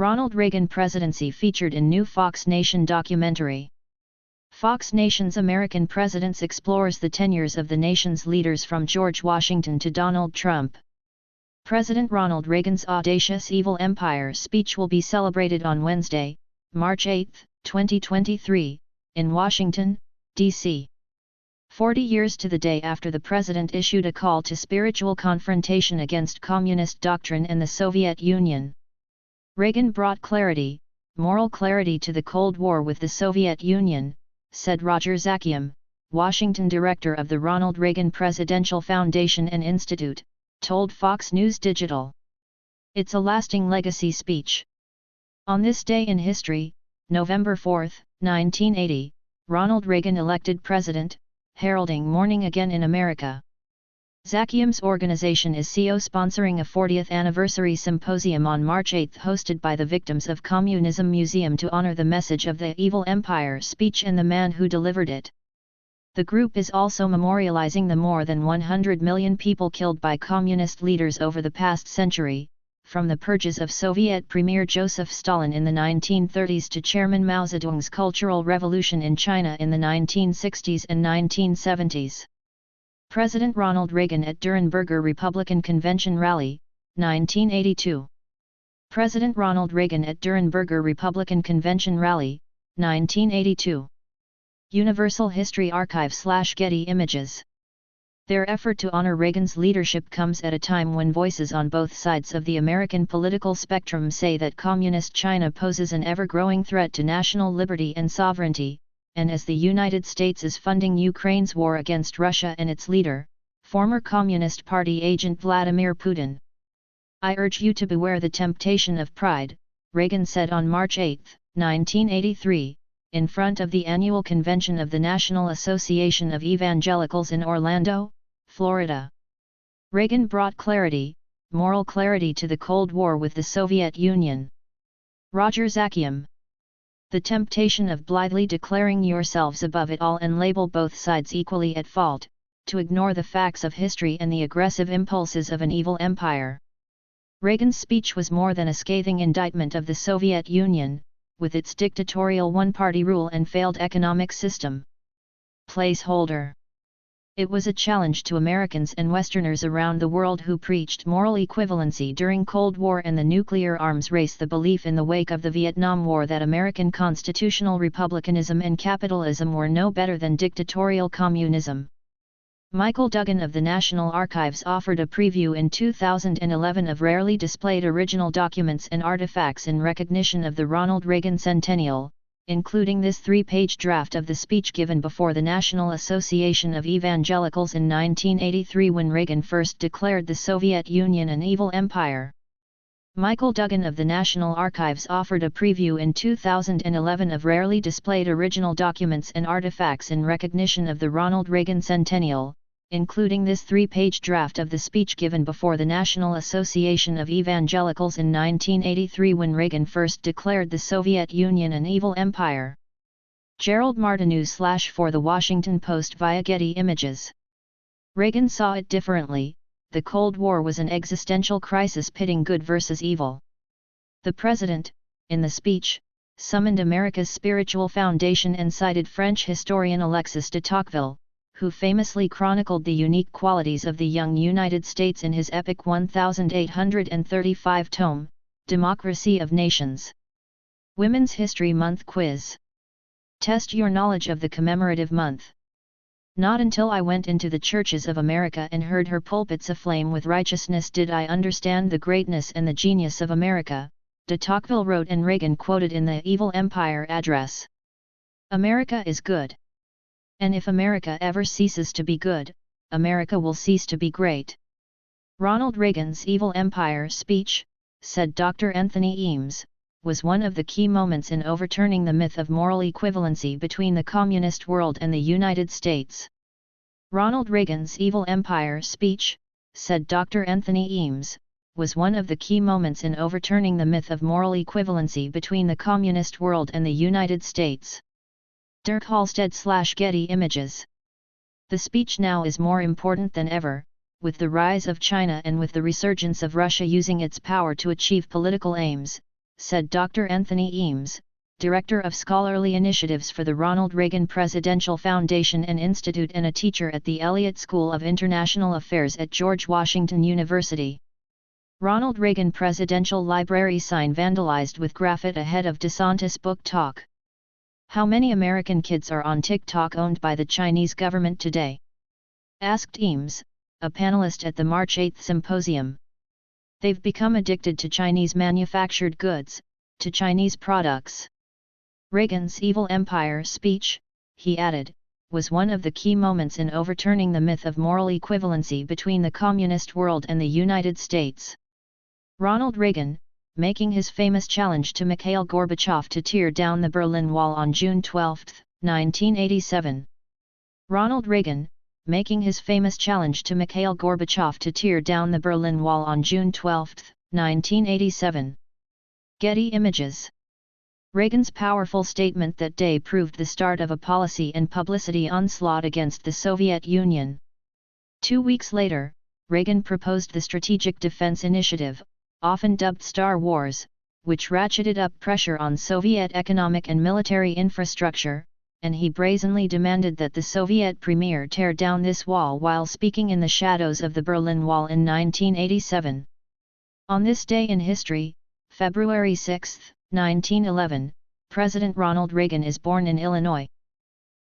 Ronald Reagan presidency featured in new Fox Nation documentary. Fox Nation's American Presidents explores the tenures of the nation's leaders from George Washington to Donald Trump. President Ronald Reagan's audacious evil empire speech will be celebrated on Wednesday, March 8, 2023, in Washington, D.C. 40 years to the day after the president issued a call to spiritual confrontation against communist doctrine and the Soviet Union. Reagan brought clarity, moral clarity to the Cold War with the Soviet Union, said Roger Zakiam, Washington director of the Ronald Reagan Presidential Foundation and Institute, told Fox News Digital. It's a lasting legacy speech. On this day in history, November 4, 1980, Ronald Reagan elected president, heralding morning again in America. Zakiam's organization is CO sponsoring a 40th anniversary symposium on March 8 hosted by the Victims of Communism Museum to honor the message of the Evil Empire speech and the man who delivered it. The group is also memorializing the more than 100 million people killed by communist leaders over the past century, from the purges of Soviet Premier Joseph Stalin in the 1930s to Chairman Mao Zedong's Cultural Revolution in China in the 1960s and 1970s. President Ronald Reagan at Durenberger Republican Convention Rally, 1982. President Ronald Reagan at Durenberger Republican Convention Rally, 1982. Universal History Archive/Getty Images. Their effort to honor Reagan's leadership comes at a time when voices on both sides of the American political spectrum say that communist China poses an ever-growing threat to national liberty and sovereignty, and as the United States is funding Ukraine's war against Russia and its leader, former Communist Party agent Vladimir Putin. I urge you to beware the temptation of pride, Reagan said on March 8, 1983, in front of the annual convention of the National Association of Evangelicals in Orlando, Florida. Reagan brought clarity, moral clarity to the Cold War with the Soviet Union. Roger Zakiam. The temptation of blithely declaring yourselves above it all and label both sides equally at fault, to ignore the facts of history and the aggressive impulses of an evil empire. Reagan's speech was more than a scathing indictment of the Soviet Union, with its dictatorial one-party rule and failed economic system. Placeholder. It was a challenge to Americans and Westerners around the world who preached moral equivalency during Cold War and the nuclear arms race, the belief in the wake of the Vietnam War that American constitutional republicanism and capitalism were no better than dictatorial communism. Michael Duggan of the National Archives offered a preview in 2011 of rarely displayed original documents and artifacts in recognition of the Ronald Reagan centennial, including this 3-page draft of the speech given before the National Association of Evangelicals in 1983 when Reagan first declared the Soviet Union an evil empire. Michael Duggan of the National Archives offered a preview in 2011 of rarely displayed original documents and artifacts in recognition of the Ronald Reagan centennial, including this 3-page draft of the speech given before the National Association of Evangelicals in 1983 when Reagan first declared the Soviet Union an evil empire. Gerald Martineau for The Washington Post via Getty Images. Reagan saw it differently. The Cold War was an existential crisis pitting good versus evil. The president, in the speech, summoned America's spiritual foundation and cited French historian Alexis de Tocqueville, who famously chronicled the unique qualities of the young United States in his epic 1835 tome, Democracy of Nations. Women's History Month Quiz. Test your knowledge of the commemorative month. Not until I went into the churches of America and heard her pulpits aflame with righteousness did I understand the greatness and the genius of America, de Tocqueville wrote and Reagan quoted in the Evil Empire Address. America is good. And if America ever ceases to be good, America will cease to be great. Ronald Reagan's Evil Empire speech, said Dr. Anthony Eames, was one of the key moments in overturning the myth of moral equivalency between the communist world and the United States. Ronald Reagan's Evil Empire speech, said Dr. Anthony Eames, was one of the key moments in overturning the myth of moral equivalency between the communist world and the United States. Dirk Halstead/Getty Images. The speech now is more important than ever, with the rise of China and with the resurgence of Russia using its power to achieve political aims, said Dr. Anthony Eames, Director of Scholarly Initiatives for the Ronald Reagan Presidential Foundation and Institute and a teacher at the Elliott School of International Affairs at George Washington University. Ronald Reagan Presidential Library sign vandalized with graffiti ahead of DeSantis book talk. How many American kids are on TikTok owned by the Chinese government today? Asked Eames, a panelist at the March 8 symposium. They've become addicted to Chinese manufactured goods, to Chinese products. Reagan's Evil Empire speech, he added, was one of the key moments in overturning the myth of moral equivalency between the communist world and the United States. Ronald Reagan, making his famous challenge to Mikhail Gorbachev to tear down the Berlin Wall on June 12, 1987. Ronald Reagan, making his famous challenge to Mikhail Gorbachev to tear down the Berlin Wall on June 12, 1987. Getty Images. Reagan's powerful statement that day proved the start of a policy and publicity onslaught against the Soviet Union. 2 weeks later, Reagan proposed the Strategic Defense Initiative, often dubbed Star Wars, which ratcheted up pressure on Soviet economic and military infrastructure, and he brazenly demanded that the Soviet premier tear down this wall while speaking in the shadows of the Berlin Wall in 1987. On this day in history, February 6, 1911, President Ronald Reagan is born in Illinois.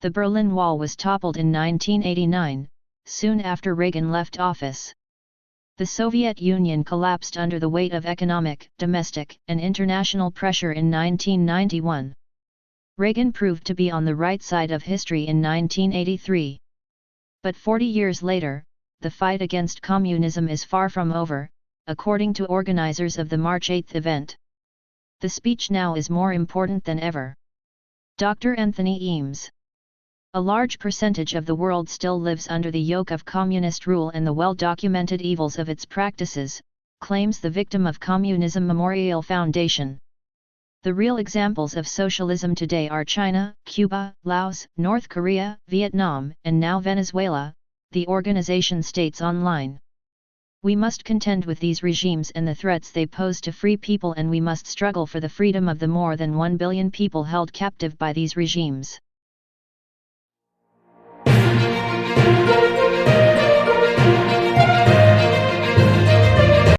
The Berlin Wall was toppled in 1989, soon after Reagan left office. The Soviet Union collapsed under the weight of economic, domestic, and international pressure in 1991. Reagan proved to be on the right side of history in 1983. But 40 years later, the fight against communism is far from over, according to organizers of the March 8 event. The speech now is more important than ever. Dr. Anthony Eames. A large percentage of the world still lives under the yoke of communist rule and the well-documented evils of its practices, claims the Victim of Communism Memorial Foundation. The real examples of socialism today are China, Cuba, Laos, North Korea, Vietnam, and now Venezuela, the organization states online. We must contend with these regimes and the threats they pose to free people, and we must struggle for the freedom of the more than 1 billion people held captive by these regimes.